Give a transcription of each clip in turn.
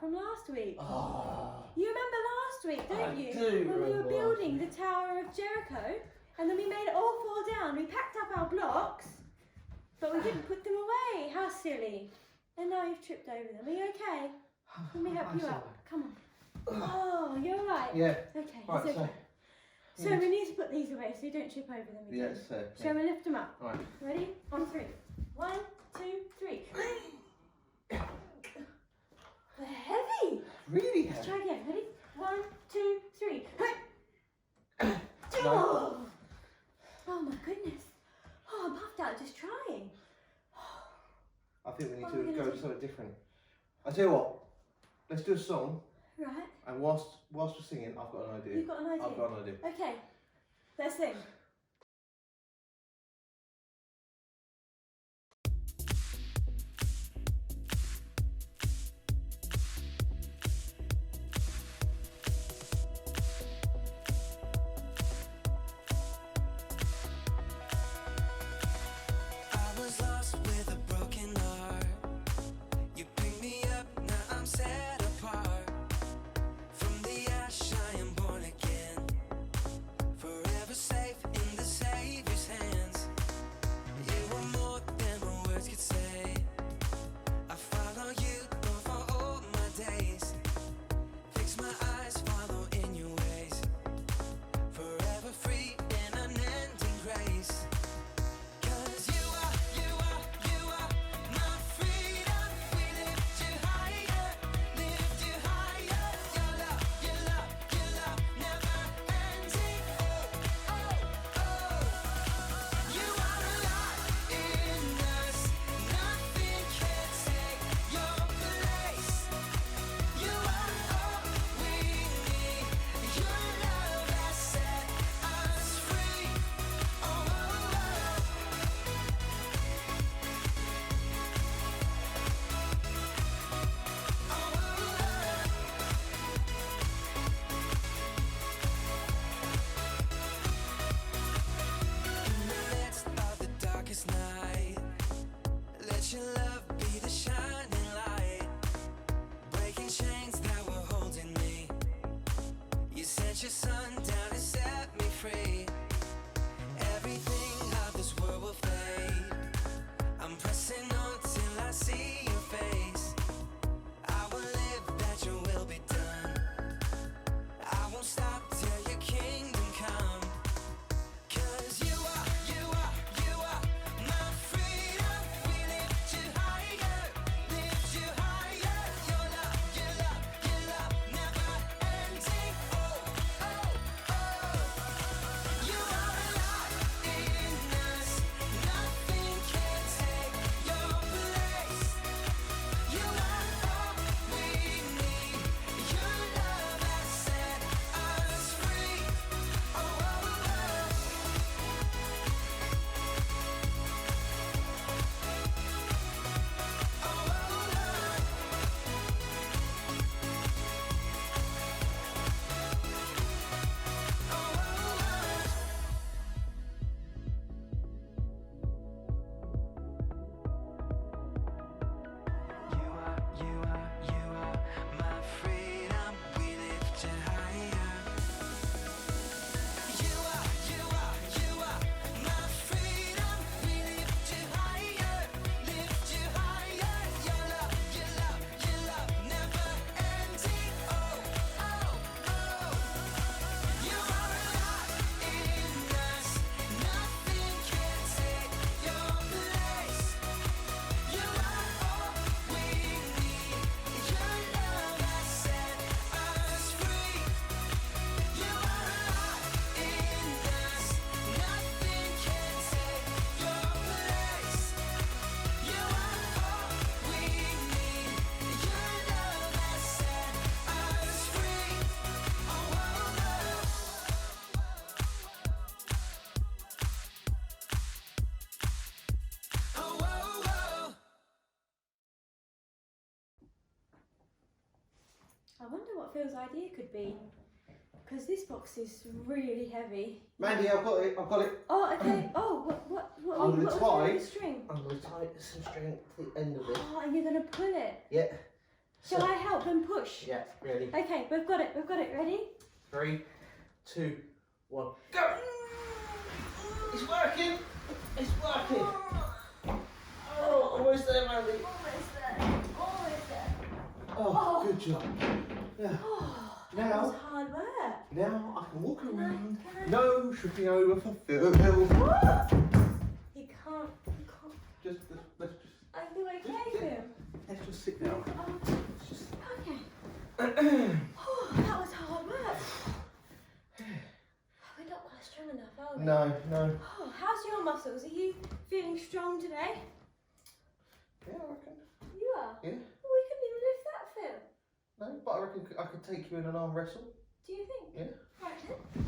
from last week. Oh. You remember last week, don't you? Do when we were remember building the Tower of Jericho, and then we made it all fall down. We packed up our blocks, but we didn't put them away. How silly. And now you've tripped over them. Are you okay? Let me help you up. Come on. Oh, you're all right? Yeah. Okay, Right, it's okay. So we need to put these away so you don't trip over them again. Yes, sir. Shall we lift them up? Right. Ready? On 3. 1, 2, 3. They're heavy. Really Let's heavy. try again. Ready? 1, 2, 3. No. Oh my goodness. Oh, I'm puffed out just trying. I think we need What are we to gonna go do? something different. I tell you what, let's do a song, Right. and whilst we're singing, I've got an idea. You've got an idea? I've got an idea. Okay. Let's sing. I was lost with a broken heart. You picked me up, now I'm set apart. From the ash I am born again, forever safe in the Savior's hands. You are more than my words could say. I follow you, Lord, for all my days. Fix my eyes, follow in your ways. Forever free in unending grace. 'Cause you are my freedom. We lift you higher, lift you higher. Your love never ending. Oh, oh, oh. You are alive in us. Nothing can take your place. You are all we need. Your love has set us free. Oh, oh, oh. In the midst of the darkest night, let your love be the shining light, breaking chains that were holding me. You sent your son down to set me free. Everything of this world will fade. I'm pressing on till I see your face. I will live that your will be done. I won't stop till your kingdom come. 'Cause you are my freedom. We lift you higher, lift you higher. Your love never ending. Oh, oh, oh. You are alive in us. Nothing can take your place. You are all we need. Your love has set us free. Oh, oh, oh. You are my freedom. We lift you higher. You are my freedom. We lift you higher, lift you higher. Your love never ending. Oh, oh, oh. You are alive in us. Nothing can take your place. You are all we need. Your love has set us free. You are alive in us. Nothing can take your place. You are all we need. Your love has set us free. Oh, oh, oh. Oh, oh, oh. I wonder what Phil's idea could be. Because this box is really heavy. Mandy, I've got it. Oh, okay. Oh, what I'm what gonna was tie- the string? I'm going to tie some string to the end of it. Oh, and you're going to pull it. Yeah. Shall I help and push? Yeah, ready. Okay, we've got it. Ready? 3, 2, 1, go! It's working! It's working! Oh, almost there, Mandy. Almost there. Oh, good job. Yeah. Oh, that Now- was hard work. Now I can walk around. Can I- No tripping over for Phil. You can't. Just, let's just, Are you okay, Phil? let's just sit down. Oh, Let's just. okay. Oh, that was hard work. We're not quite strong enough, are we? No. Oh, how's your muscles? Are you feeling strong today? Yeah, I reckon. You are? Yeah. Well, we couldn't even lift that, Phil. No, but I reckon I could take you in an arm wrestle. Do you think? Yeah. Right then.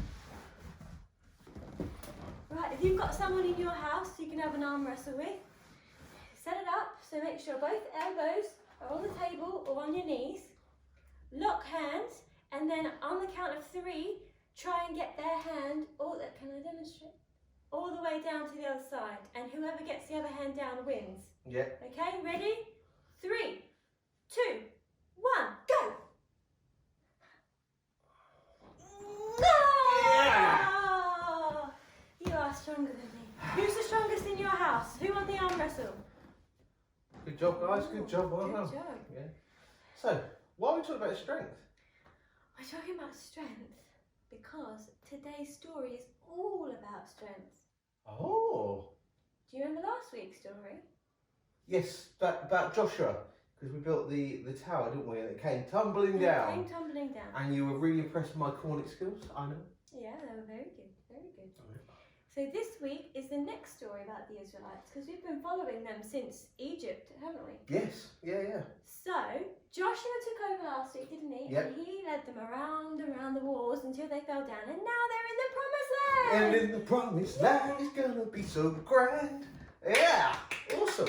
Right, if you've got someone in your house you can have an arm wrestle with, set it up so make sure both elbows are on the table or on your knees. Lock hands, and then on the count of 3, try and get their hand, can I demonstrate? All the way down to the other side, and whoever gets the other hand down wins. Yeah. Okay, ready? 3, 2, 1, go! No! You are stronger than me. Who's the strongest in your house? Who won the arm wrestle? Good job, guys. Good job. Well done. Good job. Yeah. So, why are we talking about strength? We're talking about strength because today's story is all about strength. Oh. Do you remember last week's story? Yes, about Joshua, because we built the tower, didn't we? And it came tumbling It down. came tumbling down. And you were really impressed with my cornet skills, I know. Yeah, they were very good, very good. So this week is the next story about the Israelites because we've been following them since Egypt, haven't we? Yes, yeah. So Joshua took over last week, didn't he? Yep. And he led them around the walls until they fell down, and now they're in the promised land. And in the promised land is gonna be so grand. Yeah, awesome.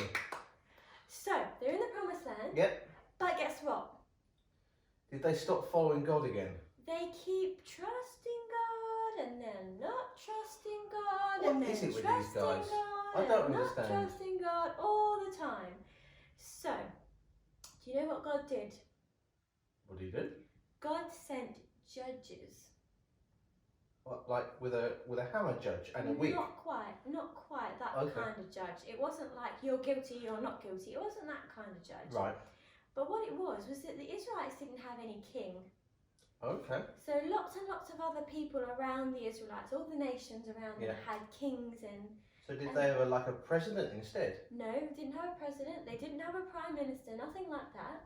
So they're in the promised land. Yep. But guess what? Did they stop following God again? They keep trusting God and then not trusting God What and then is it with these trusting guys? God I don't and understand. not trusting God all the time. So, do you know what God did? What did he do? God sent judges. What, like with a hammer judge and a wig? Not quite that Okay. kind of judge. It wasn't like you're guilty, you're not guilty. It wasn't that kind of judge. Right. But what it was that the Israelites didn't have any king. Okay. So lots and lots of other people around the Israelites, all the nations around them had kings and... So did they have a president instead? No, didn't have a president, they didn't have a prime minister, nothing like that.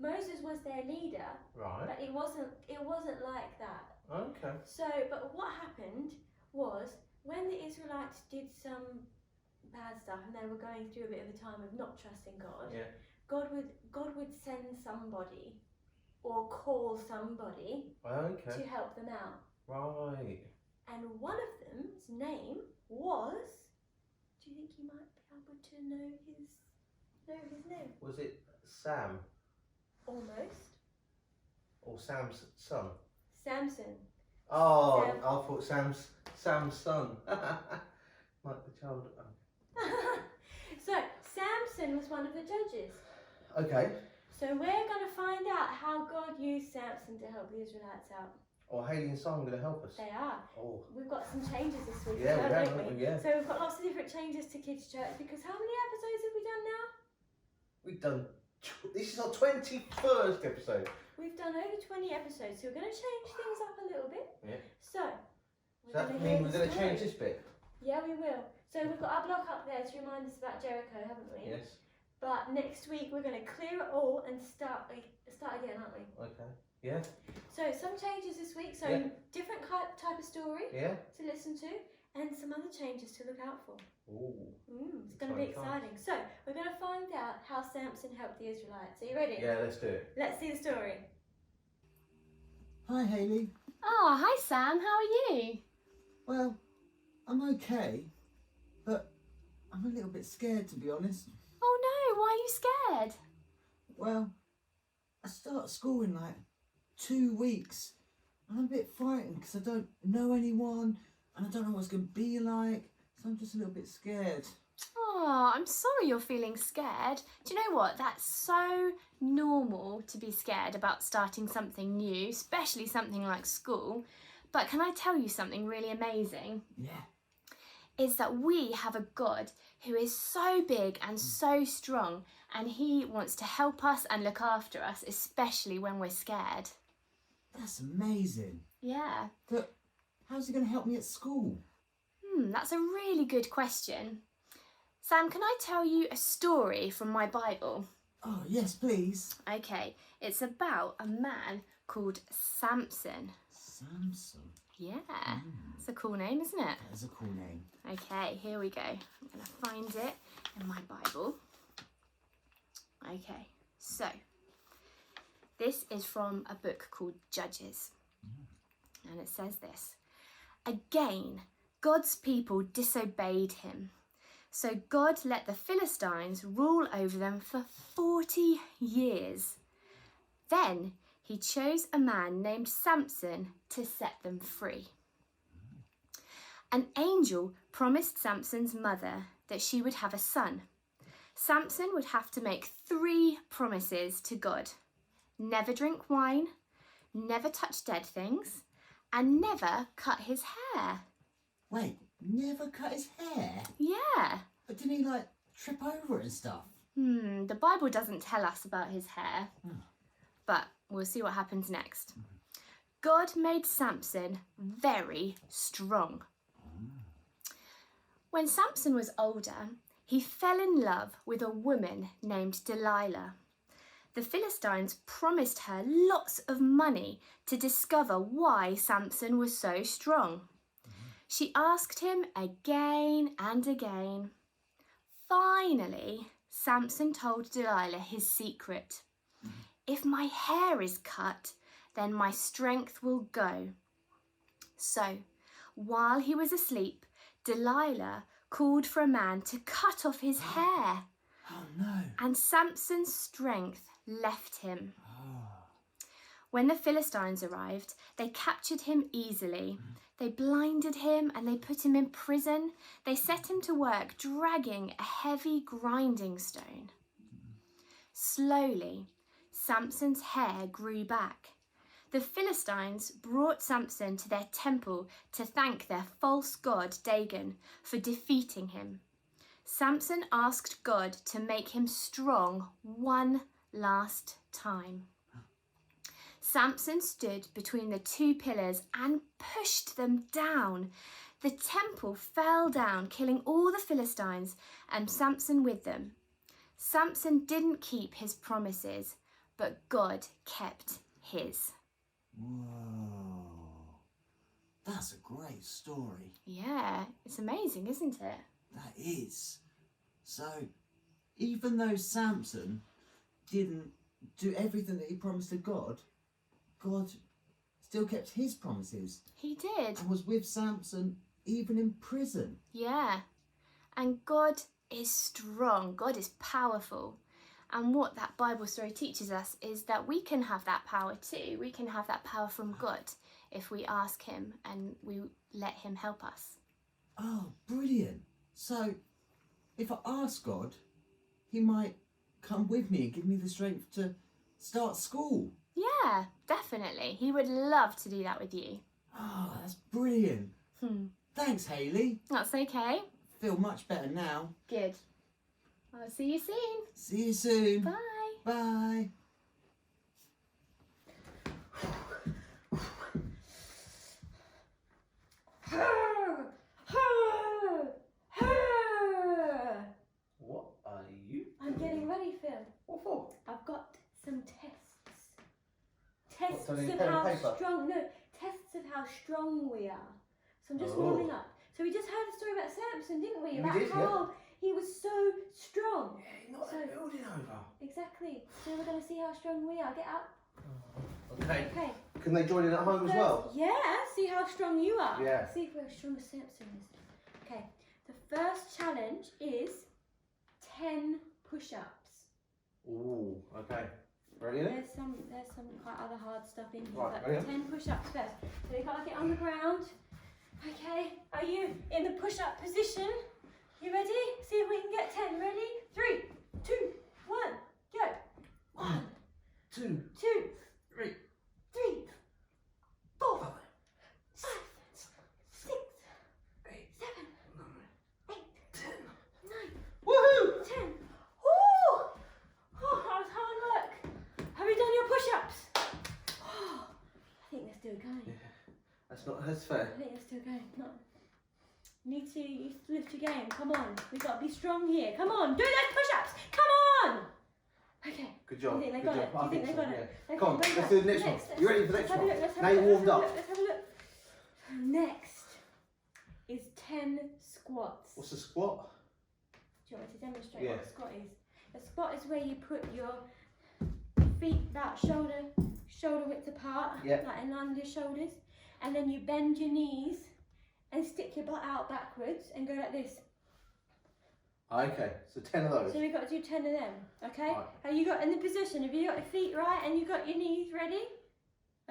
Moses was their leader, Right. but it wasn't like that. Okay. So, but what happened was when the Israelites did some bad stuff and they were going through a bit of a time of not trusting God, Yeah. God would send somebody or call somebody Okay. to help them out. Right. And one of them's name was, do you think you might be able to know his name? Was it Sam Almost. or Sam's son? Samson. Oh, Sam. I thought Sam's son. Like the child. Oh. So Samson was one of the judges. Okay. So we're going to find out how God used Samson to help the Israelites out. Oh, Haley and Simon going to help us. They are. Oh. We've got some changes this week, Yeah, we have, don't haven't we? Yeah. So we've got lots of different changes to Kids Church because how many episodes have we done now? We've done. This is our 21st episode. We've done over 20 episodes, so we're going to change things up a little bit. Yeah. So, Does that gonna mean hear we're the going to story. change this bit? Yeah, we will. So we've got our block up there to remind us about Jericho, haven't we? Yes. But next week we're going to clear it all and start again, aren't we? Okay. Yeah. So some changes this week. So Yeah. different type of story Yeah. to listen to, and some other changes to look out for. Ooh. It's going to be Exciting exciting. So we're going to find out how Samson helped the Israelites. Are you ready? Yeah, let's do it. Let's see the story. Hi, Hayley. Oh, hi Sam, how are you? Well, I'm okay, but I'm a little bit scared, to be honest. Oh no, why are you scared? Well, I start school in like 2 weeks, and I'm a bit frightened because I don't know anyone, and I don't know what it's going to be like, so I'm just a little bit scared. Oh, I'm sorry you're feeling scared. Do you know what? That's so normal to be scared about starting something new, especially something like school. But can I tell you something really amazing? Yeah. Is that we have a God who is so big and so strong, and he wants to help us and look after us, especially when we're scared. That's amazing. Yeah. But how's he going to help me at school? That's a really good question. Sam, can I tell you a story from my Bible? Oh, yes, please. Okay, it's about a man called Samson. Samson. Yeah, it's a cool name, isn't it? That is a cool name. Okay, here we go. I'm going to find it in my Bible. Okay, so this is from a book called Judges. And it says this: Again, God's people disobeyed him. So God let the Philistines rule over them for 40 years. Then he chose a man named Samson to set them free. An angel promised Samson's mother that she would have a son. Samson would have to make 3 promises to God: never drink wine, never touch dead things, and never cut his hair. Wait, never cut his hair? Yeah. But didn't he, like, trip over it and stuff? The Bible doesn't tell us about his hair, but we'll see what happens next. God made Samson very strong. When Samson was older, he fell in love with a woman named Delilah. The Philistines promised her lots of money to discover why Samson was so strong. She asked him again and again. Finally, Samson told Delilah his secret. If my hair is cut, then my strength will go. So, while he was asleep, Delilah called for a man to cut off his hair. Oh, no. And Samson's strength left him. When the Philistines arrived, they captured him easily. They blinded him and they put him in prison. They set him to work dragging a heavy grinding stone. Slowly, Samson's hair grew back. The Philistines brought Samson to their temple to thank their false god Dagon for defeating him. Samson asked God to make him strong one last time. Samson stood between the 2 pillars and pushed them down. The temple fell down, killing all the Philistines and Samson with them. Samson didn't keep his promises, but God kept his. Whoa. That's a great story. Yeah, it's amazing, isn't it? That is. So, even though Samson didn't do everything that he promised to God, God still kept his promises He did. and was with Samson even in prison. Yeah. And God is strong. God is powerful. And what that Bible story teaches us is that we can have that power too. We can have that power from God if we ask him and we let him help us. Oh, brilliant. So, if I ask God, he might come with me and give me the strength to start school. Yeah, definitely. He would love to do that with you. Oh, that's brilliant. Thanks, Hayley. That's okay. Feel much better now. Good. I'll see you soon. See you soon. Bye. Bye. What are you? I'm getting ready, Phil. What for? I've got some tests. Tests What, so you of pen and how paper? strong. No, tests of how strong we are. So I'm just Oh. warming up. So we just heard a story about Samson, didn't we? We About did, how he was so strong. Yeah, not So- that building over. Exactly. So we're going to see how strong we are. Get out. Okay. Okay. Can they join in at home as well? Yeah. See how strong you are. Yeah. See if we're as strong as Samson is. Okay. The first challenge is 10 push-ups. Ooh, okay. Ready then? There's some quite other hard stuff in here, Right, but ready? 10 push-ups first. So you've got to get on the ground. Okay, are you in the push-up position? You ready? See if we can get 10. Ready? 3, 2, 1, go. 1, 2, 2, 3, 3, 4, 5, 6, 8, 7, 8, 10. 9, Woohoo! 10. Ooh! Oh, that was hard work. Have you done your push-ups? Oh, I think they're still going. That's fair. I think they're still going. No. You need to lift your game. Come on. We've got to be strong here. Come on. Do those push-ups. Come on. Okay. Good job. Do you think they Good got it? job. Do you think I they so, got yeah. it? Okay, Come on, very let's well. do the next one. Let's You ready for the let's next have a one? look, let's have Now a you look, warmed up. Let's have a look. Next is 10 squats. What's the squat? Do you want me to demonstrate Yeah. what a squat is? A squat is where you put your feet about shoulder width apart, Yeah. like in line with your shoulders, and then you bend your knees and stick your butt out backwards and go like this. Okay, so 10 of those. So we've got to do 10 of them, okay? Right. Have you got in the position? Have you got your feet right and you got your knees ready?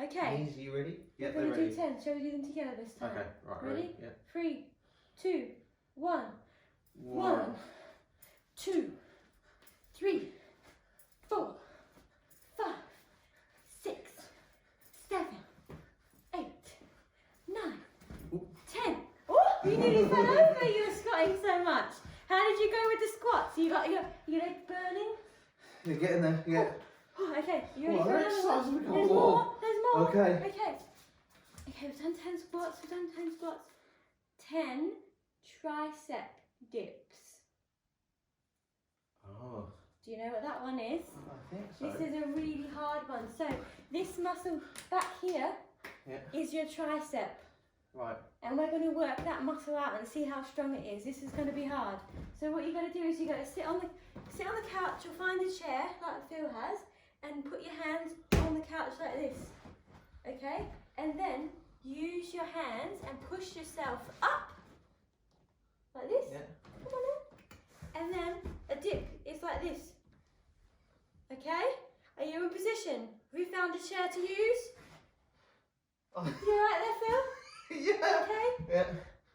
Okay. Knees, are you ready? Yeah, We're they're going to ready. do 10. Shall we do them together this time? Okay, right, Ready? Yeah. 3, 2, 1. 1, 2, 3, 4, 5, 6, 7, 8, 9, 10. Oh, you nearly fell over. You were squatting so much. How did you go with the squats? You got your legs burning? You're getting there, yeah. Oh, okay. You ready Oh, for they're another one? exercising. There's Oh. more. There's more. Okay. Okay, we've done 10 squats. We've done 10 squats. 10 tricep dips. Oh, Do you know what that one is? I think so. This is a really hard one. So this muscle back here is your tricep. Right. And we're going to work that muscle out and see how strong it is. This is going to be hard. So what you've got to do is you've got to sit on the couch or find a chair like Phil has and put your hands on the couch like this. Okay? And then use your hands and push yourself up like this. Yeah. Come on then. And then a dip is like this. Okay? Are you in position? Have you found a chair to use? Oh. You alright there, Phil? Yeah. Okay? Yeah.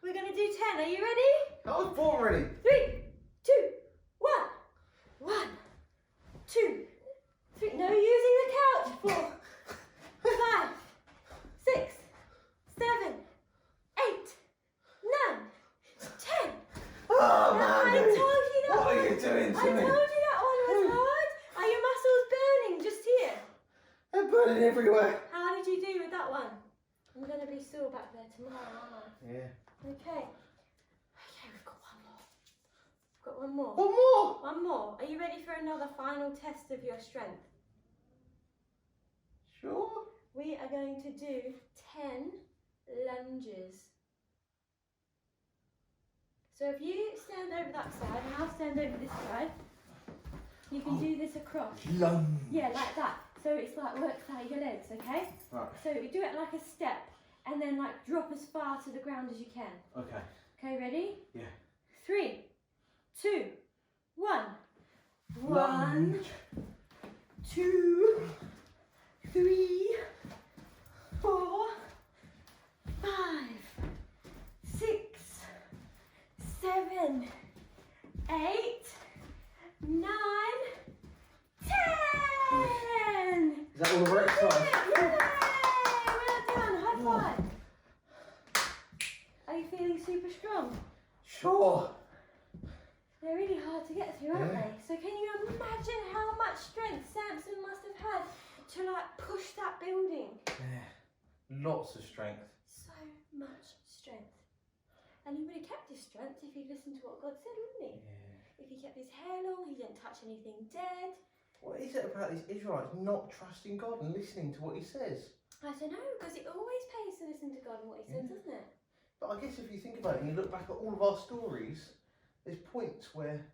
We're going to do 10. Are you ready? I was born ready. 3, 2, 1. 1, 2, 3. No using the couch. 4, 5, 6, 7, 8, 9, 10. Oh, I man. told you that What one. are you doing to I me? told you that one was hard. Are your muscles burning just here? They're burning everywhere. How did you do with that one? I'm going to be sore back there tomorrow, aren't I? Yeah. Okay. Okay, we've got one more. We've got one more. One more. One more. Are you ready for another final test of your strength? Sure. We are going to do 10 lunges. So if you stand over that side and I'll stand over this side, you can do this across. Lunge. Yeah, like that. So it's like works out your legs, okay? Right. So you do it like a step and then like drop as far to the ground as you can. Okay. Okay, ready? Yeah. 3, 2, 1. 1, Lunge. 2, 3, 4, 5, 6, 7, 8, 9, 10. Is that all the exercise? Yay! Well done. High five. Are you feeling super strong? Sure. They're really hard to get through, aren't Yeah. they? So can you imagine how much strength Samson must have had to like push that building? Yeah. Lots of strength. So much strength. And he would have kept his strength if he'd listened to what God said, wouldn't he? Yeah. If he kept his hair long, he didn't touch anything dead. What is it about these Israelites not trusting God and listening to what He says? I don't know, because it always pays to listen to God and what he says, doesn't it? But I guess if you think about it and you look back at all of our stories, there's points where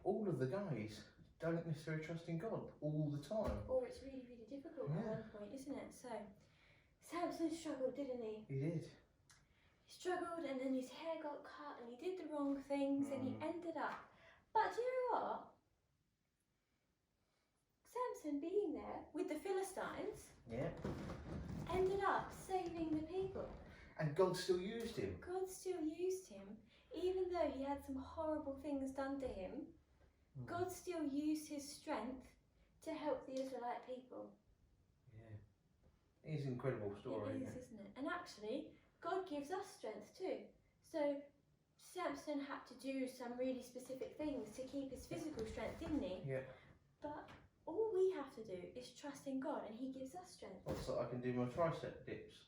all of the guys don't necessarily trust in God all the time. Or it's really, really difficult at Yeah. one point, isn't it? So, Samson struggled, didn't he? He did. He struggled and then his hair got cut and he did the wrong things and he ended up. But do you know what? Samson being there with the Philistines Yeah. ended up saving the people. And God still used him. God still used him even though he had some horrible things done to him, God still used his strength to help the Israelite people. Yeah. It is an incredible story. It is, isn't it? And actually, God gives us strength too. So Samson had to do some really specific things to keep his physical strength, didn't he? Yeah. But all we have to do is trust in God, and he gives us strength. So I can do my tricep dips.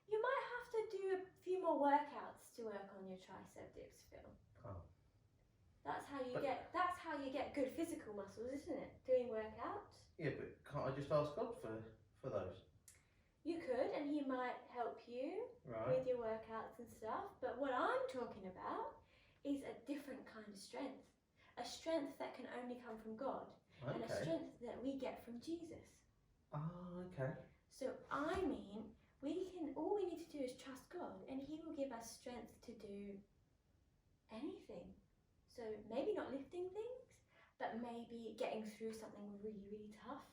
You might have to do a few more workouts to work on your tricep dips, Phil. Oh. That's how you get good physical muscles, isn't it? Doing workouts. Yeah, but can't I just ask God for those? You could, and he might help you Right. with your workouts and stuff. But what I'm talking about is a different kind of strength. A strength that can only come from God. And a Okay. strength that we get from Jesus. Ah, okay. So I mean, all we need to do is trust God, and he will give us strength to do anything. So maybe not lifting things, but maybe getting through something really, really tough.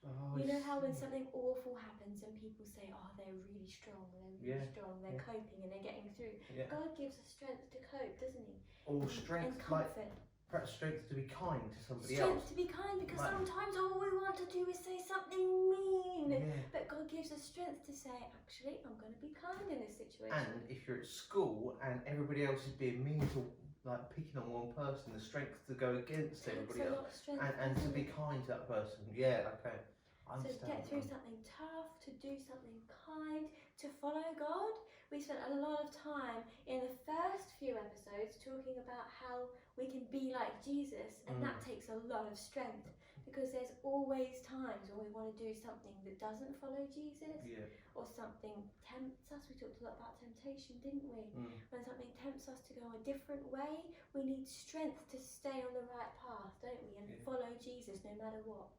Oh, You I know how when see. something awful happens and people say, oh, they're really strong, they're Yeah. coping and they're getting through. Yeah. God gives us strength to cope, doesn't he? Or And strength, like comfort. perhaps strength to be kind to somebody Strength else. to be kind, because Like- sometimes all we want to do is say something mean. Yeah. But God gives us strength to say, actually, I'm going to be kind in this situation. And if you're at school and everybody else is being mean to, like, picking on one person, the strength to go against everybody Takes a else lot of strength, and to doesn't be it? kind to that person. Yeah, okay. I So to understand. get through something tough, to do something kind, to follow God. We spent a lot of time in the first few episodes talking about how we can be like Jesus, and that takes a lot of strength, because there's always times when we want to do something that doesn't follow Jesus, Yeah. or something tempts us. We talked a lot about temptation, didn't we? When something tempts us to go a different way, we need strength to stay on the right path, don't we? And follow Jesus no matter what.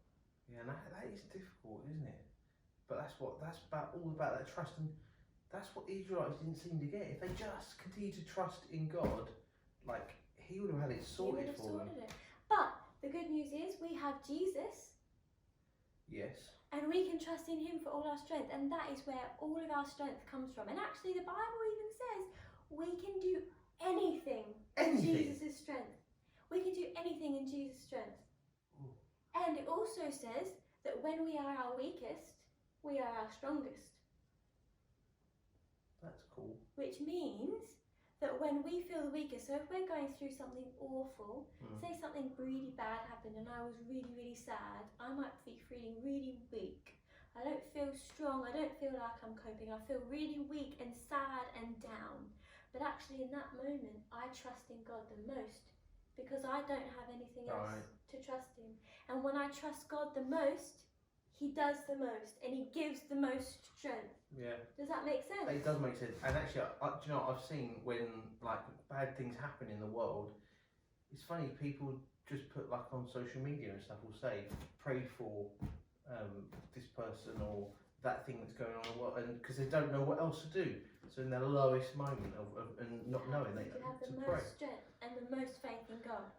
Yeah, and that is difficult, isn't it? But that's all about that trust, and that's what the Israelites didn't seem to get. If they just continued to trust in God, like, he would have had it He would sorted have for sorted them. it. But the good news is we have Jesus, Yes. and we can trust in him for all our strength, and that is where all of our strength comes from. And actually the Bible even says we can do anything in Anything? Jesus' strength. We can do anything in Jesus' strength. Ooh. And it also says that when we are our weakest, we are our strongest. That's cool. Which means that when we feel the weakest, so if we're going through something awful, say something really bad happened and I was really, really sad, I might be feeling really weak. I don't feel strong, I don't feel like I'm coping, I feel really weak and sad and down. But actually in that moment, I trust in God the most, because I don't have anything else to trust in. And when I trust God the most, he does the most, and he gives the most strength. Yeah. Does that make sense? It does make sense. And actually, do you know what I've seen when, like, bad things happen in the world? It's funny, people just put, like, on social media and stuff, will say, pray for this person or that thing that's going on in the world, and because they don't know what else to do. So in their lowest moment and not knowing, they You have the to most pray. strength and the most faith in God.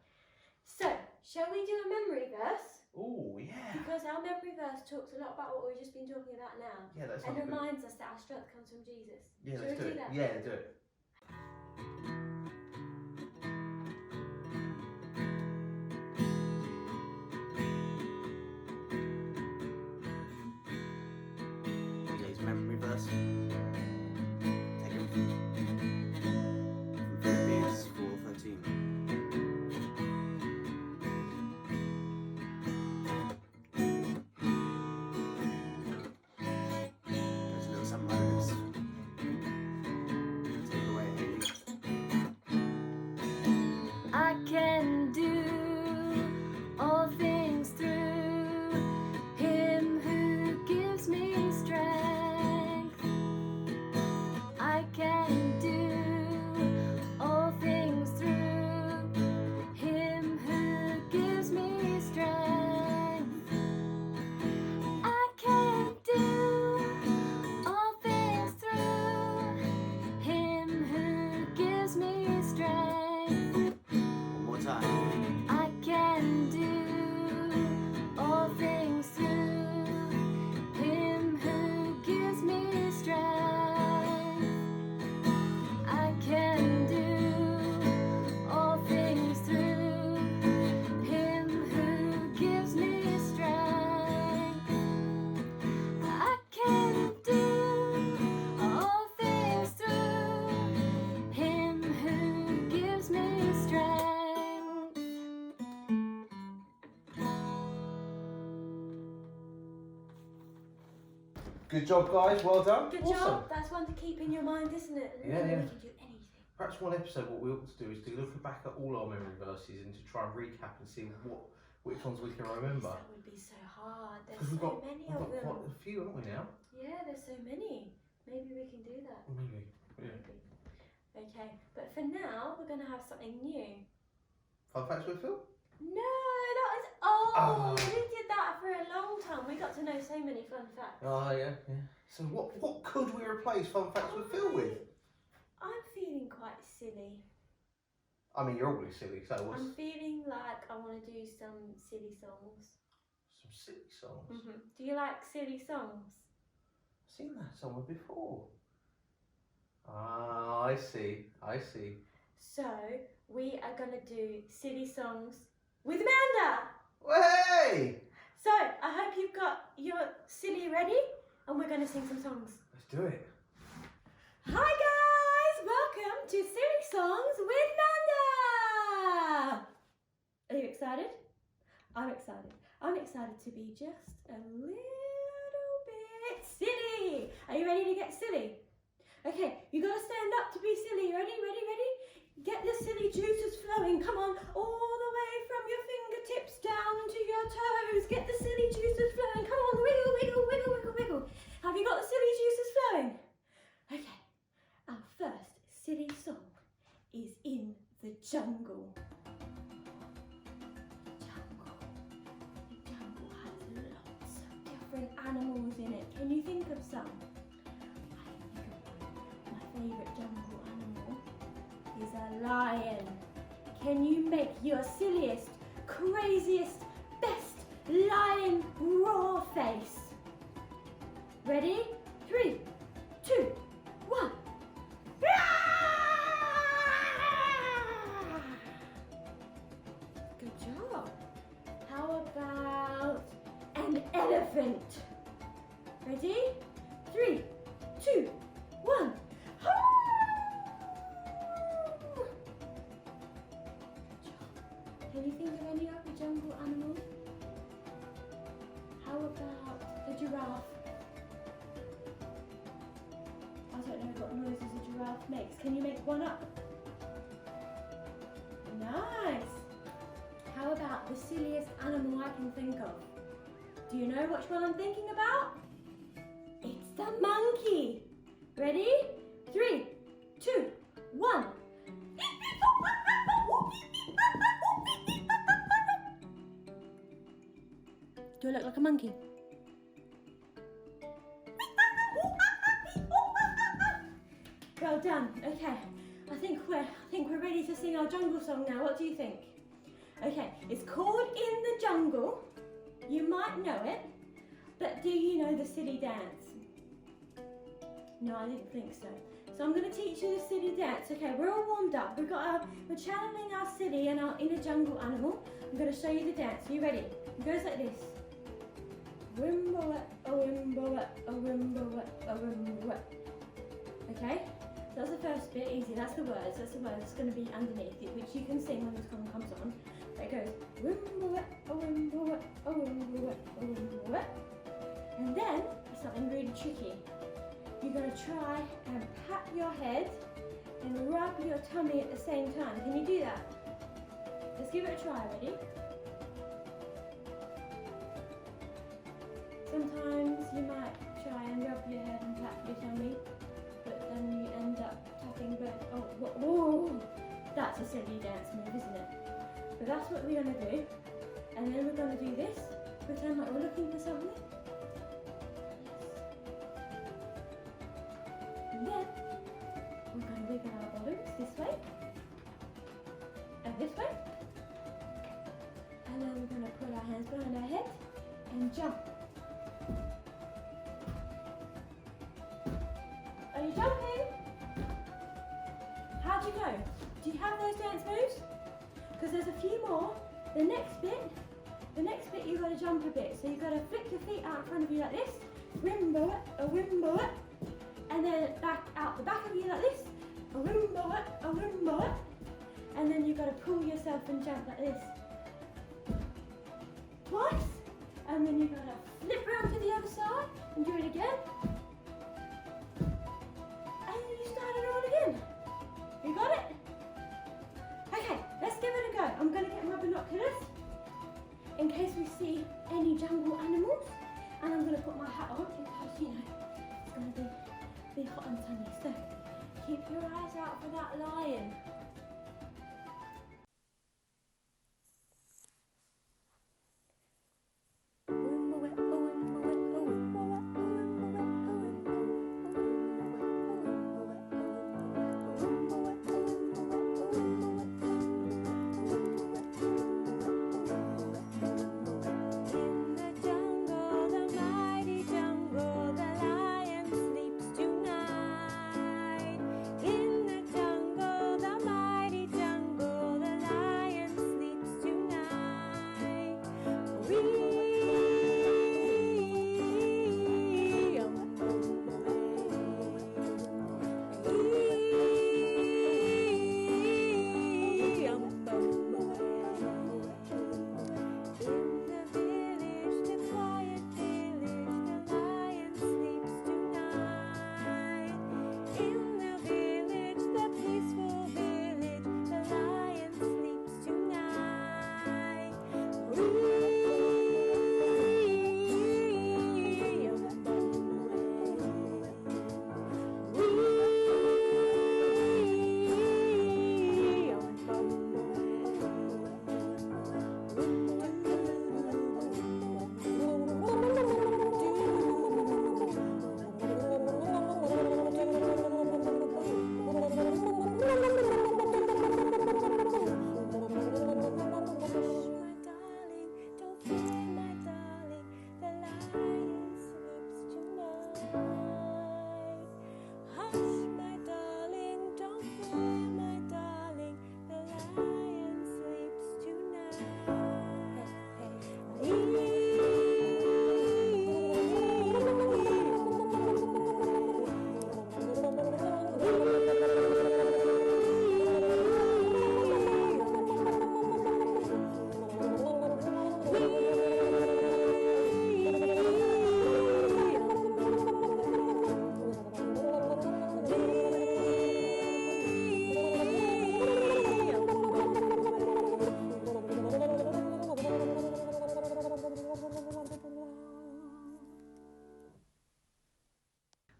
So, shall we do a memory verse? Oh, yeah. Because our memory verse talks a lot about what we've just been talking about now, Yeah, that and sounds good. reminds us that our strength comes from Jesus. Yeah, Shall let's we do it. that? Yeah, do it. Today's memory verse. Taken from Philippians 4:13. There's a little something like this. Take away, Haley. Good job, guys. Well done. Good Awesome. job. That's one to keep in your mind, isn't it? Yeah, And then yeah. We can do anything. Perhaps one episode, what we ought to do is to look back at all our memory verses and to try and recap and see which ones we can remember. That would be so hard. There's Because so we've many got of them. quite a few, haven't we now? Yeah, there's so many. Maybe we can do that. Maybe. Yeah. Maybe. Okay, but for now, we're going to have something new. Fun facts with Phil? No, that was old. Oh. We did that for a long time. We got to know so many fun facts. Oh, yeah. So what could we replace Fun Facts with Phil with? I'm feeling quite silly. I mean, you're always silly, so what's I'm feeling like I want to do some silly songs. some silly songs? Do you like silly songs? I've seen that somewhere before. Ah, I see. So, we are going to do silly songs with Amanda. Hey! So, I hope you've got your silly ready and we're going to sing some songs. Let's do it. Hi guys, welcome to Silly Songs with Amanda. Are you excited? I'm excited. I'm excited to be just a little bit silly. Are you ready to get silly? Okay, you got to stand up to be silly. Ready? Get the silly juices flowing. Come on, all the way from your fingertips down to your toes. Get the silly juices flowing. Come on, wiggle. Have you got the silly juices flowing? Okay, our first silly song is In the Jungle. The jungle has lots of different animals in it. Can you think of some? I think of my favourite jungle animal is a lion. Can you make your silliest, craziest, best lion roar face? Ready? 3, 2, 1. Good job. How about an elephant? Ready? 3, 2, 1. Can you think of any other jungle animals? How about a giraffe? I don't know what noises a giraffe makes. Can you make one up? Nice! How about the silliest animal I can think of? Do you know which one I'm thinking about? It's the monkey! Ready? 3, 2, 1. Do I look like a monkey? Well done. Okay, I think we're ready to sing our jungle song now. What do you think? Okay, it's called In the Jungle. You might know it, but do you know the silly dance? No, I didn't think so. So I'm going to teach you the silly dance. Okay, we're all warmed up. We're channeling our silly and our inner jungle animal. I'm going to show you the dance. Are you ready? It goes like this. Wimbo-wet, a wimbo-wet, a wimbo-wet, a wimbo-wet. Okay? That's the first bit, easy. That's the words that's going to be underneath it, which you can sing when the song comes on. It goes wimbo-wet, a wimbo-wet, a wimbo-wet, a wimbo-wet. And then, something really tricky. You're going to try and pat your head and rub your tummy at the same time. Can you do that? Let's give it a try, ready? Sometimes you might try and rub your head and pat your tummy, but then you end up tapping both. Oh, that's a silly dance move, isn't it? But that's what we're going to do. And then we're going to do this. Pretend like we're looking for something. And then we're going to wiggle our bottoms this way and this way. And then we're going to put our hands behind our head and jump. Are you jumping? How'd you go? Do you have those dance moves? Because there's a few more. The next bit you've got to jump a bit. So you've got to flick your feet out in front of you like this. Wimbo it, a wimbo it. And then back out the back of you like this. A wimbo it, a wimbo it. And then you've got to pull yourself and jump like this. Twice. And then you've got to flip round to the other side and do it again. to put my hat on because, you know, it's going to be hot and sunny. So keep your eyes out for that lion.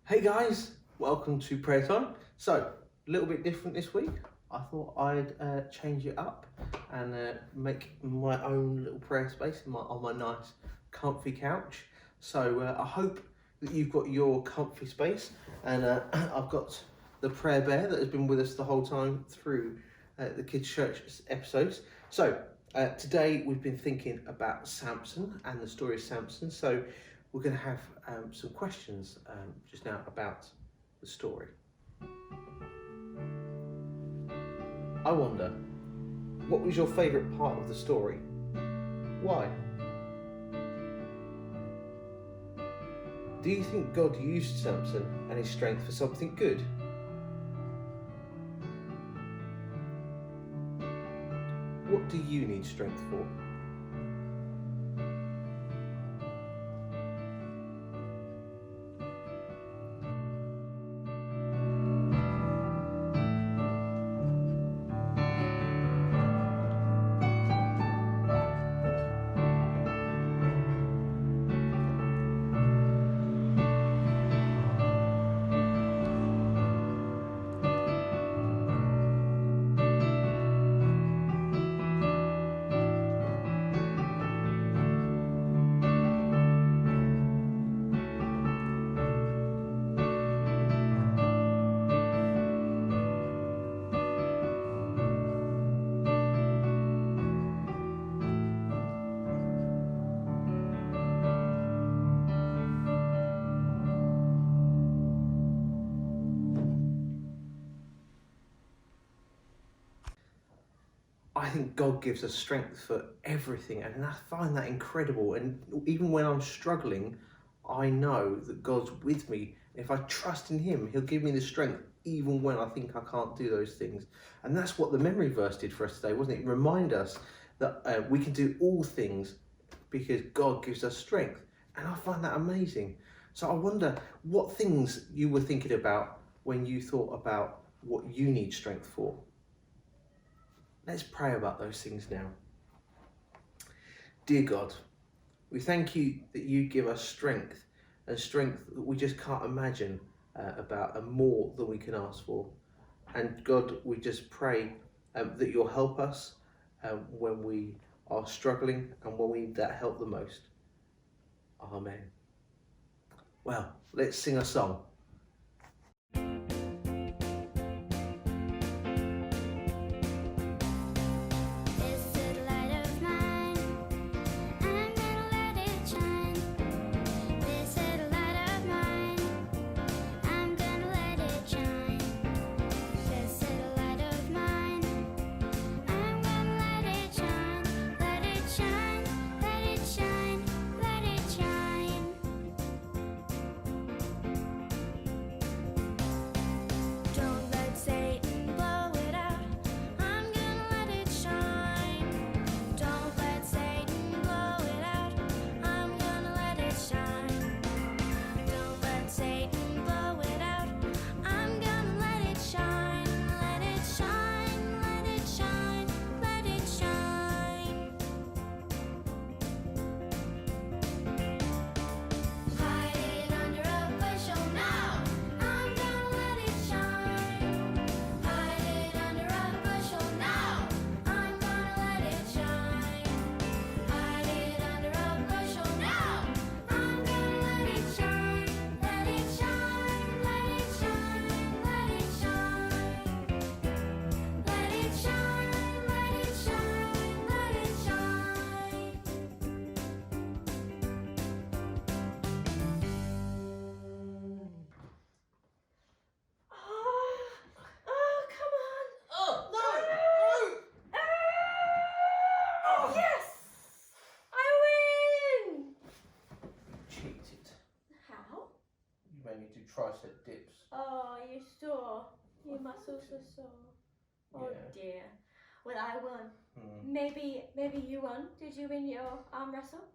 Hey guys, welcome to Prayer Time. So, a little bit different this week. I thought I'd change it up and make my own little prayer space on my nice comfy couch. So I hope that you've got your comfy space, and I've got the prayer bear that has been with us the whole time through the Kids Church episodes. So today we've been thinking about Samson and the story of Samson. So we're going to have some questions just now about the story. I wonder, what was your favourite part of the story? Why? Do you think God used Samson and his strength for something good? What do you need strength for? I think God gives us strength for everything, and I find that incredible. And even when I'm struggling, I know that God's with me. If I trust in Him, He'll give me the strength even when I think I can't do those things. And that's what the memory verse did for us today, wasn't it? Remind us that we can do all things because God gives us strength. And I find that amazing. So I wonder what things you were thinking about when you thought about what you need strength for. Let's pray about those things now. Dear God, we thank you that you give us strength and strength that we just can't imagine about, and more than we can ask for. And God, we just pray that you'll help us when we are struggling and when we need that help the most. Amen. Well, let's sing a song. Tricep dips. Oh, you sore. Your muscles are sore. Oh Yeah. dear. Well, I won. Hmm. Maybe you won. Did you win your arm wrestle?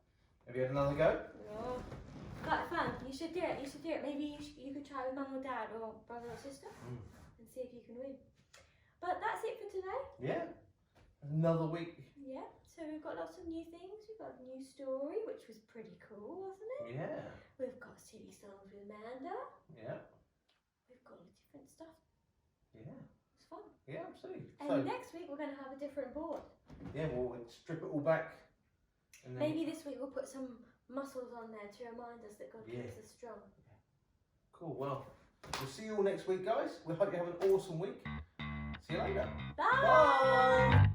Have you had another go? No. Quite fun. You should do it. You should do it. Maybe you could try with mum or dad or brother or sister and see if you can win. But that's it for today. Yeah. Another week. Yeah. So we've got lots of new things. We've got a new story, which was pretty cool, wasn't it? Yeah. We've got silly songs with Amanda. Yeah. We've got different stuff. Yeah. It's fun. Yeah, absolutely. And next week we're going to have a different board. Yeah, we'll strip it all back. And then Maybe this week we'll put some muscles on there to remind us that God keeps us strong. Cool. Well, we'll see you all next week, guys. We hope you have an awesome week. See you later. Bye. Bye.